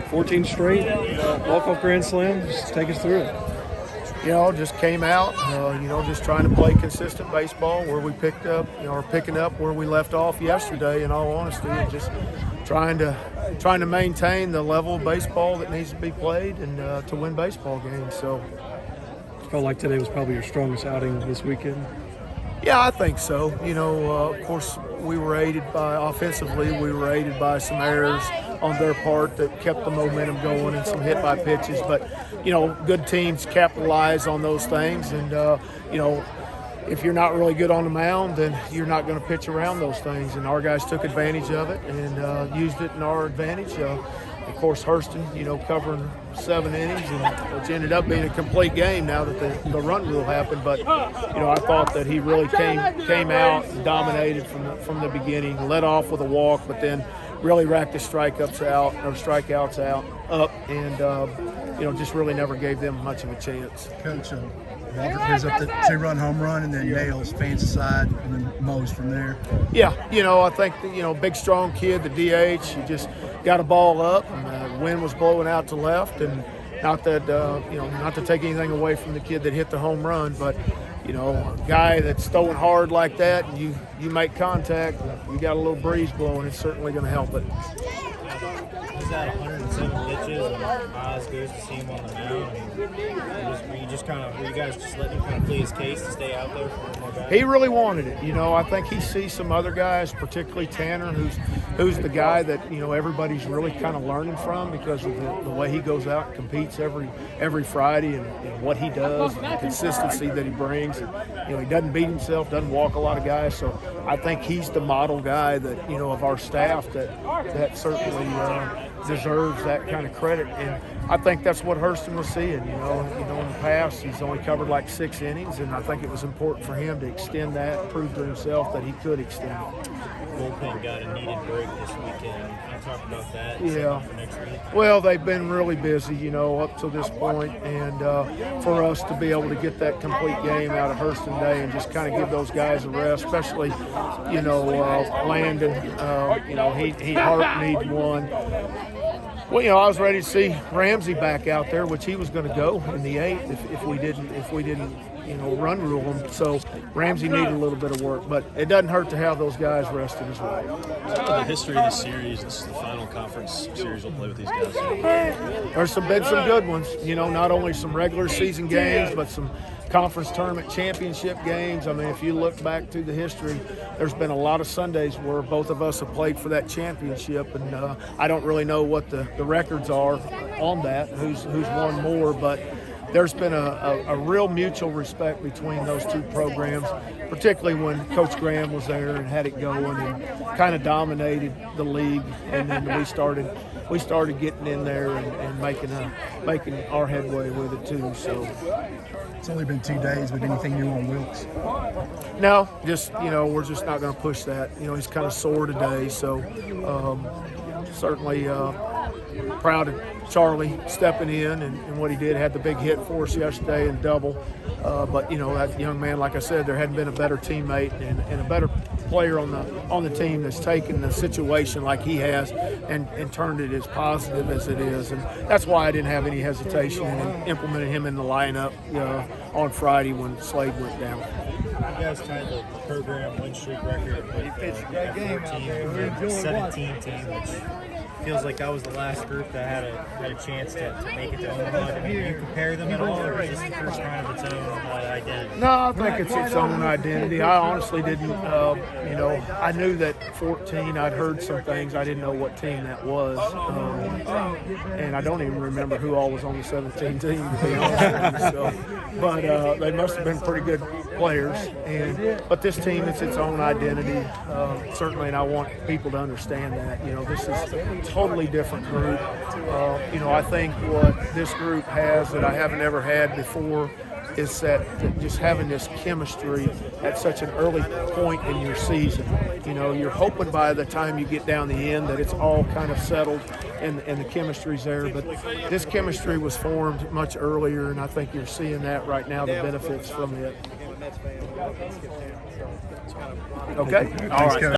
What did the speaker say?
14 straight walk-off grand slam. Just take us through it. Just came out, just trying to play consistent baseball where we picked up, or picking up where we left off yesterday, in all honesty, and just trying to maintain the level of baseball that needs to be played and to win baseball games. So Felt like today was probably your strongest outing this weekend. yeah, I think so. Of course, we were aided by offensively. We were aided by some errors on their part that kept the momentum going and some hit by pitches. But, good teams capitalize on those things. And, if you're not really good on the mound, then you're not going to pitch around those things. And our guys took advantage of it and used it in our advantage. Of course, Hurston, covering 7 innings, which ended up being a complete game now that the run rule happened. But, I thought that he really came out and dominated from the beginning, led off with a walk, but then really racked his strikeouts up, and, just really never gave them much of a chance. Coach, Walter gives up the 2-run home run and then nails fans aside and then mows from there. Yeah, I think, big, strong kid, the DH, he just got a ball up, and the wind was blowing out to left, and not that, not to take anything away from the kid that hit the home run, but, a guy that's throwing hard like that, and you make contact, you got a little breeze blowing, it's certainly going to help it. He's at 107 pitches, and Miles goes to see him on the mound. Were you guys just letting him kind of play his case to stay out there for one more guy? He really wanted it. I think he sees some other guys, particularly Tanner, who's the guy that everybody's really kind of learning from because of the way he goes out and competes every Friday and what he does and the consistency that he brings. And, he doesn't beat himself, doesn't walk a lot of guys. So I think he's the model guy that of our staff that certainly deserves that kind of credit. And I think that's what Hurston was seeing. In the past he's only covered like 6 innings, and I think it was important for him to extend that, and prove to himself that he could extend it. Bullpen got a needed break this weekend. Can you talk about that? Yeah. For next week? Well, they've been really busy, up to this point, and for us to be able to get that complete game out of Hurston Day and just kind of give those guys a rest, especially, Landon, he heart needs one. Well, I was ready to see Ramsey back out there, which he was going to go in the 8th if we didn't run rule him. So Ramsey needed a little bit of work, but it doesn't hurt to have those guys rested as well. The history of this series, this is the final conference series we'll play with these guys. There's been some good ones, not only some regular season games, but some conference tournament championship games. I mean, if you look back through the history, there's been a lot of Sundays where both of us have played for that championship, and I don't really know what the records are on that, who's won more, but there's been a real mutual respect between those two programs, particularly when Coach Graham was there and had it going and kind of dominated the league, and then we started getting in there and making our headway with it too. So It's only been 2 days, but anything new on Wilkes? no, just we're just not going to push that. He's kind of sore today, so certainly proud of Charlie stepping in and what he did. Had the big hit for us yesterday and double. But that young man, like I said, there hadn't been a better teammate and a better player on the team that's taken the situation like he has and turned it as positive as it is. And that's why I didn't have any hesitation and implemented him in the lineup on Friday when Slade went down. You guys tied the program win streak record with 14, 17 team, which feels like that was the last group that had a chance to make it to Omaha. I mean, do you compare them at all, or is this the first round of its own identity? No, I think it's its own identity. I honestly didn't, I knew that 14, I'd heard some things. I didn't know what team that was. And I don't even remember who all was on the 17 team, to be honest with you. So, but they must have been pretty good players. But this team, it's its own identity, certainly, and I want people to understand that. This is a totally different group. I think what this group has that I haven't ever had before is that just having this chemistry at such an early point in your season. You're hoping by the time you get down the end that it's all kind of settled and the chemistry's there. But this chemistry was formed much earlier, and I think you're seeing that right now, the benefits from it. Okay? All right.